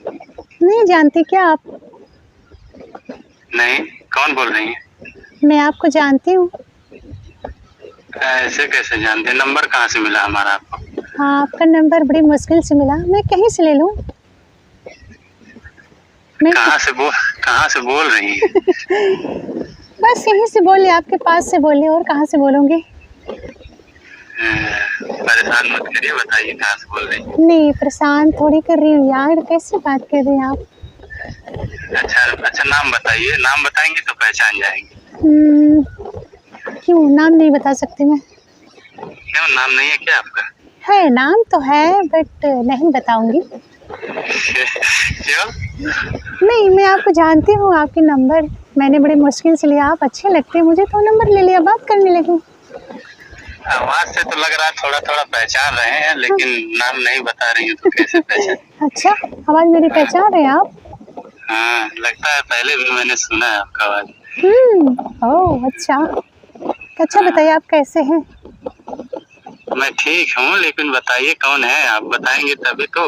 नहीं जानती क्या आप? नहीं, कौन बोल रही हैं? मैं आपको जानती हूँ। ऐसे कैसे जानते? नंबर कहाँ से मिला हमारा आपको? हाँ, आपका नंबर बड़ी मुश्किल से मिला। मैं कहीं से ले लूँ? मैं कहाँ से बोल रही हैं? बस यहीं से बोली, आपके पास से बोली, और कहाँ से बोलूँगी? परेशान मत करिए, बताइए कहाँ से बोल रही हैं? नहीं, परेशान थोड़ी कर रही हूँ यार, कैसे बात कर रही हैं आप? अच्छा अच्छा, नाम बताइए। नाम बताएंगे तो पहचान जाएंगे। क्यों नाम नहीं बता सकती मैं? क्यों, नाम नहीं है क्या आपका? है, नाम तो है बट नहीं बताऊंगी। क्यों? नहीं, मैं आपको जानती हूँ, आपके नंबर मैंने बड़ी मुश्किल से लिया। आप अच्छे लगते हैं मुझे, तो नंबर ले लिया, बात करने लगी। आवाज से तो लग रहा है थोड़ा थोड़ा पहचान रहे हैं, लेकिन नाम नहीं बता रही हैं तो कैसे पहचान? अच्छा, आवाज़ मेरी पहचान रहे हैं आप? हाँ, लगता है पहले भी मैंने सुना है आपका आवाज। ओह अच्छा। अच्छा हाँ, बताइए, आप कैसे हैं? मैं ठीक हूँ, लेकिन बताइए कौन है आप? बताएंगे तभी तो।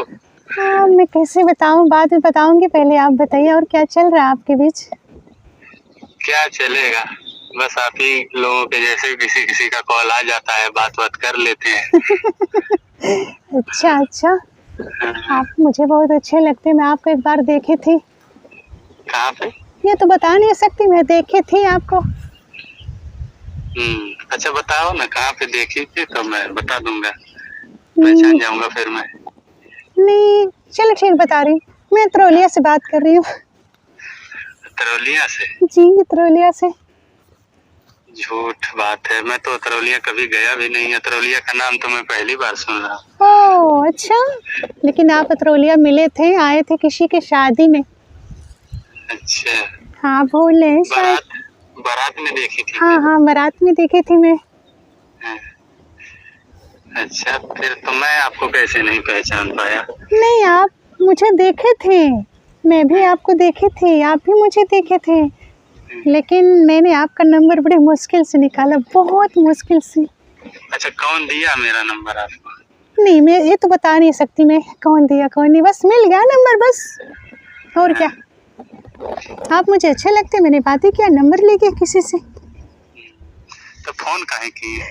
हाँ, मैं कैसे बताऊँ, बाद में बताऊंगी, पहले आप बताइए और क्या चल रहा है आपके बीच? क्या चलेगा, बस आप ही लोगों के जैसे किसी किसी का कॉल आ जाता है, बात बात कर लेते हैं। अच्छा अच्छा, हाँ, आप मुझे बहुत अच्छे लगते हैं। मैं आपको एक बार देखी थी। कहाँ पे? ये तो बता नहीं सकती, मैं देखी थी आपको। अच्छा बताओ ना, कहाँ पे देखी थी तो मैं बता दूंगा, हम्म, पहचान जाऊंगा फिर मैं। नहीं चलो ठीक, बता रही हूँ। मैं तरोलिया से बात कर रही हूँ। तरौलिया से? जी, तरोलिया से। झूठ बात है, मैं तो तरौलिया कभी गया भी नहीं है। तरौलिया का नाम तो मैं पहली बार सुन रहा हूँ। ओह अच्छा, लेकिन आप तरोलिया मिले थे, आए थे किसी की शादी में। अच्छा, हाँ, भूल रहे हैं शायद। बारात बारात में देखी थी हाँ क्या? हाँ, बारात में देखी थी मैं। हाँ, अच्छा, फिर तो मैं आपको कैसे नहीं पहचान पाया? नहीं, आप मुझे देखे थे, मैं भी आपको देखी थी, आप भी मुझे देखे थे, लेकिन मैंने आपका नंबर बड़ी मुश्किल से निकाला, बहुत मुश्किल से। अच्छा, कौन दिया मेरा नंबर आपको? नहीं, मैं ये तो बता नहीं सकती मैं कौन दिया कौन नहीं, बस मिल गया नंबर बस, और क्या। आप मुझे अच्छे लगते, मैंने बात ही किया, नंबर ले गया किसी से। तो फोन काहे किए?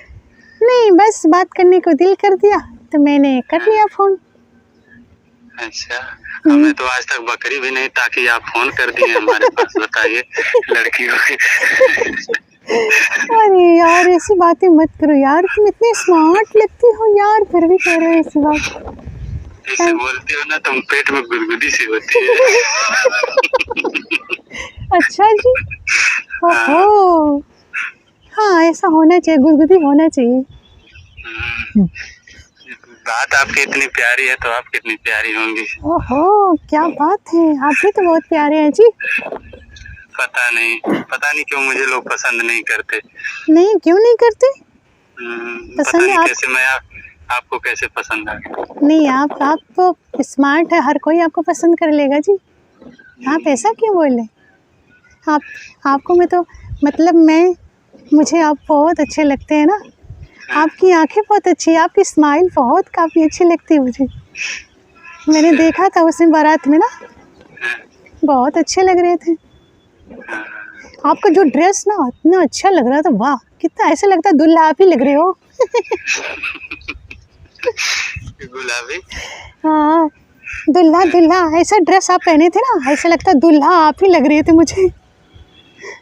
नहीं, बस बात करने को दिल कर दिया तो मैंने कर लिया फोन। अच्छा, हमें तो आज तक बकरी भी नहीं ताकि आप फोन कर दिए हमारे पास, बताइए लड़कियों की। अरे यार, ऐसी बातें मत करो यार, तुम इतनी स्मार्ट लगती हो यार, फिर भी कह रहे हो ऐसी बात। ऐसे बोलती हो ना तो पेट में गुदगुदी सी होती है। अच्छा जी, हाँ, ओहो, हाँ ऐसा होना चाहिए, गुदगुदी होना चाहिए। बात आपकी इतनी प्यारी है तो आप कितनी प्यारी होंगी। ओहो, क्या बात है, आप भी तो बहुत प्यारे हैं जी। पता नहीं क्यों मुझे लोग पसंद नहीं करते। नहीं, क्यों नहीं करते? पता पसंद है नहीं आप? कैसे आपको कैसे पसंद आ गया। नहीं, आप तो स्मार्ट है, हर कोई आपको पसंद कर लेगा जी। आप ऐसा क्यों बोले? आप आपको मैं तो मतलब मैं मुझे आप बहुत अच्छे लगते हैं ना। आपकी आंखें बहुत अच्छी है, आपकी स्माइल बहुत काफ़ी अच्छी लगती है मुझे। मैंने देखा था उसमें बारात में ना, बहुत अच्छे लग रहे थे। आपका जो ड्रेस ना इतना अच्छा लग रहा था, वाह, कितना ऐसा लगता है दुल्हा आप ही लग रहे हो। गुलाबी? हाँ, दुल्हा दुल्हा ऐसा ड्रेस आप पहने थे ना, ऐसा लगता है दुल्हा आप ही लग रहे थे मुझे।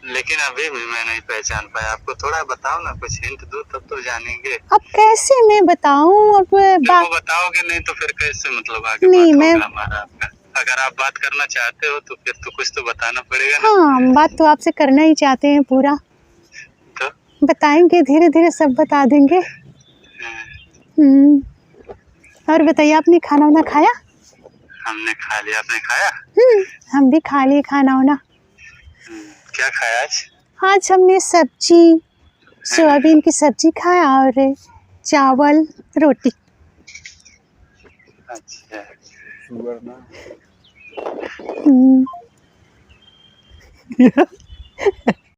लेकिन अभी भी मैं नहीं पहचान पाया आपको, थोड़ा बताओ ना, कुछ हिंट दो तब तो जानेंगे। अब कैसे मैं बताऊं अब देखो, बात। बताओगे नहीं तो फिर कैसे मतलब आगे नहीं बात मैं, होगा हमारा आपका। अगर आप बात करना चाहते हो तो फिर तो कुछ तो बताना पड़ेगा ना। हाँ बात तो आपसे करना ही चाहते हैं पूरा, तो बताएंगे, धीरे धीरे सब बता देंगे। और बताइए, आपने खाना वाना खाया? हमने खा लिया, आपने खाया? हम भी खा लिए खाना वाना। क्या खाया आज? आज हमने सब्जी, सोयाबीन की सब्जी खाया और चावल रोटी। अच्छा, हम्म